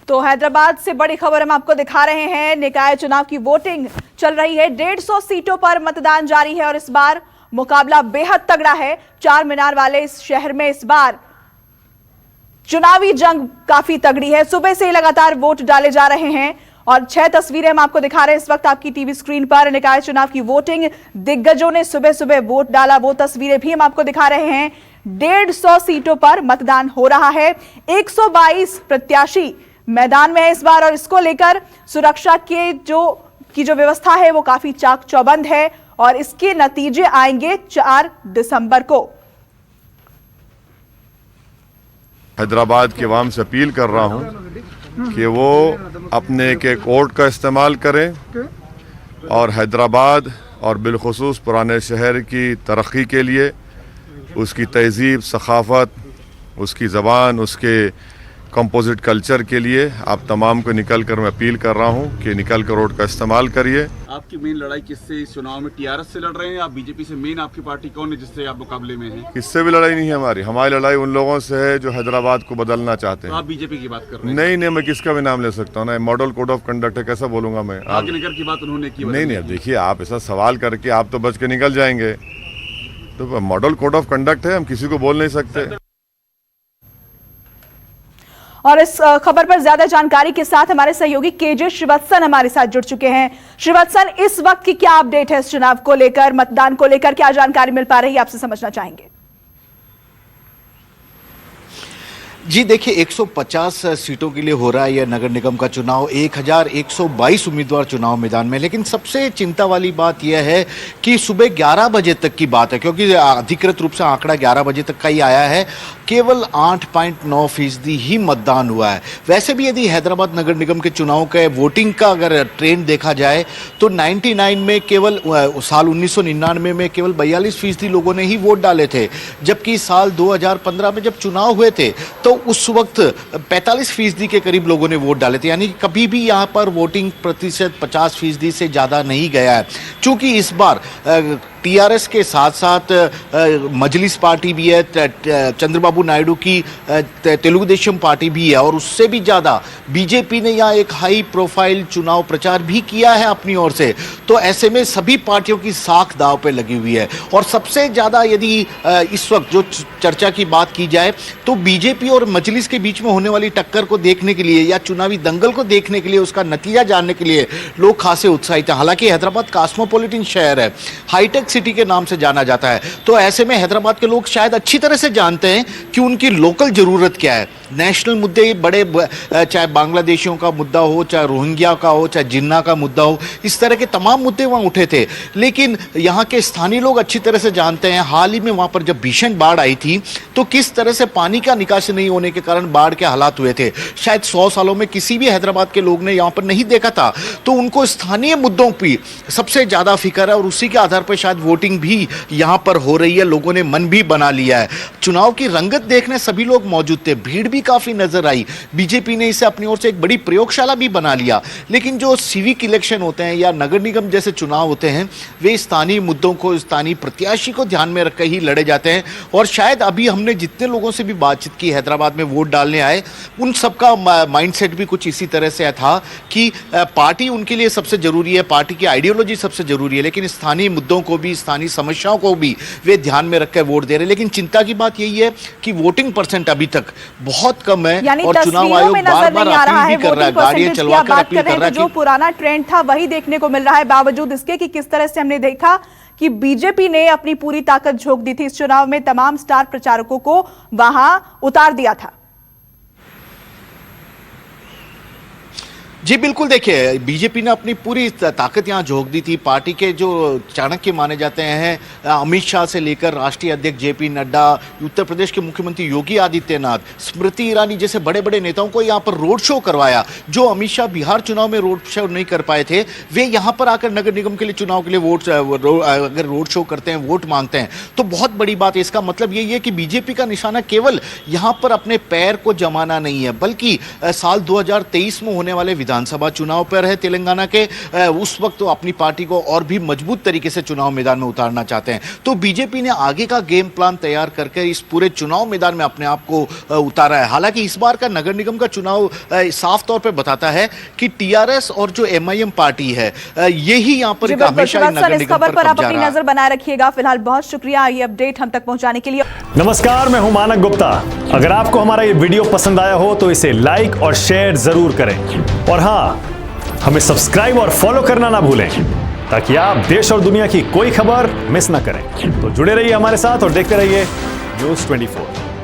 तो हैदराबाद से बड़ी खबर हम आपको दिखा रहे हैं। निकाय चुनाव की वोटिंग चल रही है। 150 सीटों पर मतदान जारी है और इस बार मुकाबला बेहद तगड़ा है। चार मीनार वाले इस शहर में इस बार चुनावी जंग काफी तगड़ी है। सुबह से ही लगातार वोट डाले जा रहे हैं और 6 तस्वीरें हम आपको दिखा रहे हैं इस वक्त आपकी टीवी स्क्रीन पर। निकाय चुनाव की वोटिंग दिग्गजों ने सुबह सुबह वोट डाला, वो तस्वीरें भी हम आपको दिखा रहे हैं। 150 सीटों पर मतदान हो रहा है। 122 प्रत्याशी मैदान में है इस बार और इसको लेकर सुरक्षा की जो व्यवस्था है वो काफी चाक चौबंद है और इसके नतीजे आएंगे 4 दिसंबर को। हैदराबाद के अवाम से अपील कर रहा हूं कि वो अपने एक एक वोट का इस्तेमाल करें और हैदराबाद और बिलखुसूस पुराने शहर की तरक्की के लिए, उसकी तहजीब, सखाफत, उसकी ज़बान, उसके कंपोजिट कल्चर के लिए आप तमाम को निकल कर मैं अपील कर रहा हूं कि निकल कर वोट का इस्तेमाल करिए। आपकी मेन लड़ाई किससे इस चुनाव में? टीआरएस से लड़ रहे हैं या बीजेपी से? मेन आपकी पार्टी कौन है जिससे आप मुकाबले में हैं? किससे भी लड़ाई नहीं है हमारी लड़ाई उन लोगों से है जो हैदराबाद को बदलना चाहते हैं। तो आप बीजेपी की बात कर रहे हैं? नहीं, मैं किसका भी नाम ले सकता हूँ ना। मॉडल कोड ऑफ कंडक्ट है, कैसा बोलूंगा मैं? नगर की बात उन्होंने की। नहीं, देखिए आप ऐसा सवाल करके आप तो बच के निकल जाएंगे। तो मॉडल कोड ऑफ कंडक्ट है, हम किसी को बोल नहीं सकते। और इस खबर पर ज्यादा जानकारी के साथ हमारे सहयोगी केजे श्रीवत्सन हमारे साथ जुड़ चुके हैं। श्रीवत्सन, इस वक्त की क्या अपडेट है इस चुनाव को लेकर, मतदान को लेकर क्या जानकारी मिल पा रही है, आपसे समझना चाहेंगे। जी देखिए, 150 सीटों के लिए हो रहा है यह नगर निगम का चुनाव। 1122 उम्मीदवार चुनाव मैदान में। लेकिन सबसे चिंता वाली बात यह है कि सुबह 11 बजे तक की बात है, क्योंकि अधिकृत रूप से आंकड़ा 11 बजे तक का ही आया है। केवल 8.9% ही मतदान हुआ है। वैसे भी यदि हैदराबाद नगर निगम के चुनाव के वोटिंग का अगर ट्रेंड देखा जाए तो 99 में केवल साल 1999 में केवल 42% लोगों ने ही वोट डाले थे, जबकि साल 2015 में जब चुनाव हुए थे तो उस वक्त 45% के करीब लोगों ने वोट डाले थे। यानी कभी भी यहाँ पर वोटिंग प्रतिशत 50% से ज़्यादा नहीं गया है। चूंकि इस बार टीआरएस के साथ साथ मजलिस पार्टी भी है, चंद्रबाबू नायडू की तेलुगु देशम पार्टी भी है और उससे भी ज़्यादा बीजेपी ने यहाँ एक हाई प्रोफाइल चुनाव प्रचार भी किया है अपनी ओर से। तो ऐसे में सभी पार्टियों की साख दांव पे लगी हुई है और सबसे ज़्यादा यदि इस वक्त जो चर्चा की बात की जाए तो बीजेपी और मजलिस के बीच में होने वाली टक्कर को देखने के लिए या चुनावी दंगल को देखने के लिए, उसका नतीजा जानने के लिए लोग खासे उत्साहित हैं। हालांकि हैदराबाद कॉस्मोपॉलिटन शहर है, हाईटेक सिटी के नाम से जाना जाता है, तो ऐसे में हैदराबाद के लोग शायद अच्छी तरह से जानते हैं कि उनकी लोकल जरूरत क्या है। नेशनल मुद्दे बड़े, चाहे बांग्लादेशियों का मुद्दा हो, चाहे रोहिंग्या का हो, चाहे जिन्ना का मुद्दा हो, इस तरह के तमाम मुद्दे वहां उठे थे। लेकिन यहाँ के स्थानीय लोग अच्छी तरह से जानते हैं, हाल ही में वहां पर जब भीषण बाढ़ आई थी तो किस तरह से पानी का निकासी नहीं होने के कारण बाढ़ के हालात हुए थे। शायद 100 सालों में किसी भी हैदराबाद के लोग ने यहाँ पर नहीं देखा था। तो उनको स्थानीय मुद्दों पर सबसे ज्यादा फिक्र है और उसी के आधार पर शायद वोटिंग भी यहां पर हो रही है। लोगों ने मन भी बना लिया है। चुनाव की रंगत देखने सभी लोग मौजूद थे, भीड़ भी काफी नजर आई। बीजेपी ने इसे अपनी ओर से एक बड़ी प्रयोगशाला भी बना लिया। लेकिन जो सिविक इलेक्शन होते हैं या नगर निगम जैसे चुनाव होते हैं, वे स्थानीय मुद्दों को, स्थानीय प्रत्याशी को ध्यान में रखकर ही लड़े जाते हैं। और शायद अभी हमने जितने लोगों से भी बातचीत की हैदराबाद में वोट डालने आए, उन सबका माइंडसेट भी कुछ इसी तरह से था कि पार्टी उनके लिए सबसे जरूरी है, पार्टी की आइडियोलॉजी सबसे जरूरी है, लेकिन स्थानीय मुद्दों को भी, स्थानीय समस्याओं को भी वे ध्यान में रखकर वोट दे रहे हैं। लेकिन चिंता की बात यही है कि वोटिंग परसेंट अभी तक बहुत कम है और चुनाव आयोग बार-बार अपील भी कर रहा है, गाड़ियां चलवाकर अपील कर रहा है। जो पुराना ट्रेंड था वही देखने को मिल रहा है, बावजूद इसके कि किस तरह से हमने देखा कि बीजेपी ने अपनी पूरी ताकत झोंक दी थी इस चुनाव में, तमाम स्टार प्रचारकों को वहां उतार दिया था। जी बिल्कुल, देखिए बीजेपी ने अपनी पूरी ताकत यहाँ झोंक दी थी। पार्टी के जो चाणक्य माने जाते हैं, अमित शाह से लेकर राष्ट्रीय अध्यक्ष जेपी नड्डा, उत्तर प्रदेश के मुख्यमंत्री योगी आदित्यनाथ, स्मृति ईरानी जैसे बड़े बड़े नेताओं को यहाँ पर रोड शो करवाया। जो अमित शाह बिहार चुनाव में रोड शो नहीं कर पाए थे, वे यहाँ पर आकर नगर निगम के लिए, चुनाव के लिए अगर रोड शो करते हैं, वोट मांगते हैं तो बहुत बड़ी बात है। इसका मतलब यही है कि बीजेपी का निशाना केवल यहाँ पर अपने पैर को जमाना नहीं है, बल्कि साल 2023 में होने वाले विधानसभा चुनाव पर है तेलंगाना के, उस वक्त तो अपनी पार्टी को और भी मजबूत तरीके से चुनाव मैदान में उतारना चाहते हैं। तो बीजेपी ने आगे का गेम प्लान तैयार करके इस पूरे चुनाव मैदान में अपने आप को उतारा है। हालांकि इस बार का नगर निगम का चुनाव साफ तौर पर बताता है कि टीआरएस और जो एमआईएम पार्टी है यही यहाँ पर हमेशा नगर निगम पर आप अपनी नजर बनाए रखिएगा। फिलहाल बहुत शुक्रिया ये अपडेट हम तक पहुंचाने के लिए। नमस्कार, मैं हूं मानक गुप्ता। अगर आपको हमारा ये वीडियो पसंद आया हो तो इसे लाइक और शेयर जरूर करें, और हां, हमें सब्सक्राइब और फॉलो करना ना भूलें ताकि आप देश और दुनिया की कोई खबर मिस ना करें। तो जुड़े रहिए हमारे साथ और देखते रहिए News 24।